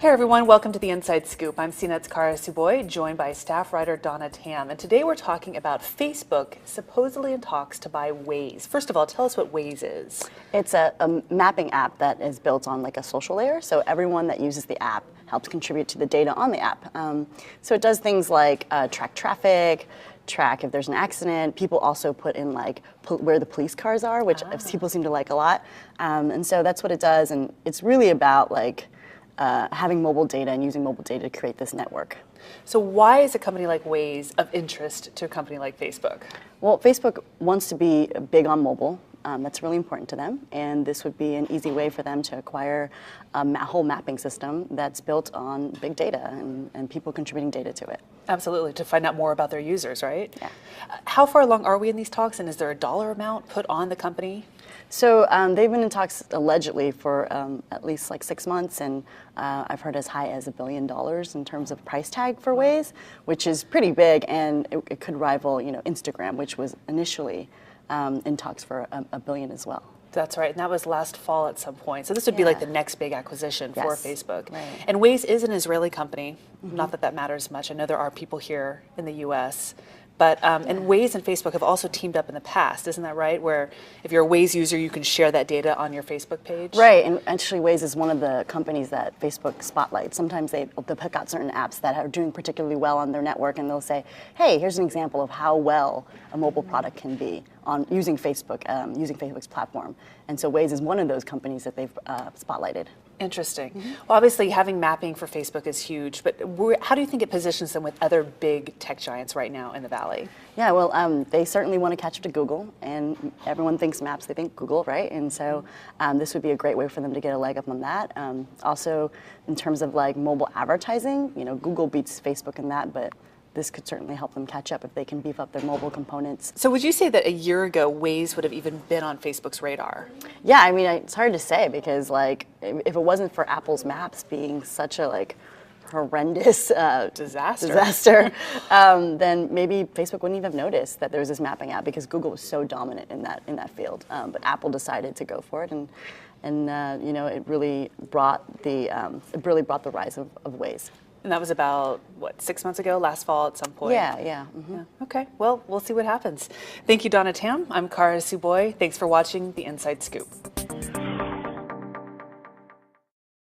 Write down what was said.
Hey everyone, welcome to the Inside Scoop. I'm CNET's Kara Suboy, joined by staff writer Donna Tam, and today we're talking about Facebook supposedly in talks to buy Waze. First of all, tell us what Waze is. It's a mapping app that is built on like a social layer, so everyone that uses the app helps contribute to the data on the app. So it does things like track traffic, track if there's an accident. People also put in like where the police cars are, which people seem to like a lot. And so that's what it does, and it's really about like having mobile data and using mobile data to create this network. So why is a company like Waze of interest to a company like Facebook? Well, Facebook wants to be big on mobile. That's really important to them, and this would be an easy way for them to acquire a whole mapping system that's built on big data and people contributing data to it. Absolutely, to find out more about their users, right? Yeah. How far along are we in these talks, and is there a dollar amount put on the company? So they've been in talks allegedly for at least like 6 months, and I've heard as high as $1 billion in terms of price tag for Waze, which is pretty big, and it could rival, Instagram, which was initially in talks for $1 billion as well. That's right, and that was last fall at some point. So this would be like the next big acquisition for Facebook. Right. And Waze is an Israeli company. Not that that matters much. I know there are people here in the U.S., but and Waze and Facebook have also teamed up in the past, isn't that right? Where if you're a Waze user, you can share that data on your Facebook page? Right, and actually Waze is one of the companies that Facebook spotlights. Sometimes they'll pick out certain apps that are doing particularly well on their network, and they'll say, hey, here's an example of how well a mobile product can be on using Facebook, using Facebook's platform. And so Waze is one of those companies that they've spotlighted. Interesting. Well, obviously having mapping for Facebook is huge, but how do you think it positions them with other big tech giants right now in the Valley? Yeah, well, they certainly want to catch up to Google, and everyone thinks maps, they think Google, right? And so this would be a great way for them to get a leg up on that. Also, in terms of like mobile advertising, Google beats Facebook in that, but this could certainly help them catch up if they can beef up their mobile components. So would you say that a year ago, Waze would have even been on Facebook's radar? Yeah, I mean, it's hard to say because like, if it wasn't for Apple's maps being such a like horrendous disaster, then maybe Facebook wouldn't even have noticed that there was this mapping app because Google was so dominant in that field. But Apple decided to go for it, and it really brought the rise of Waze. And that was about, what, 6 months ago, last fall at some point? Yeah. Yeah. Okay, well, we'll see what happens. Thank you, Donna Tam. I'm Kara Suboy. Thanks for watching The Inside Scoop.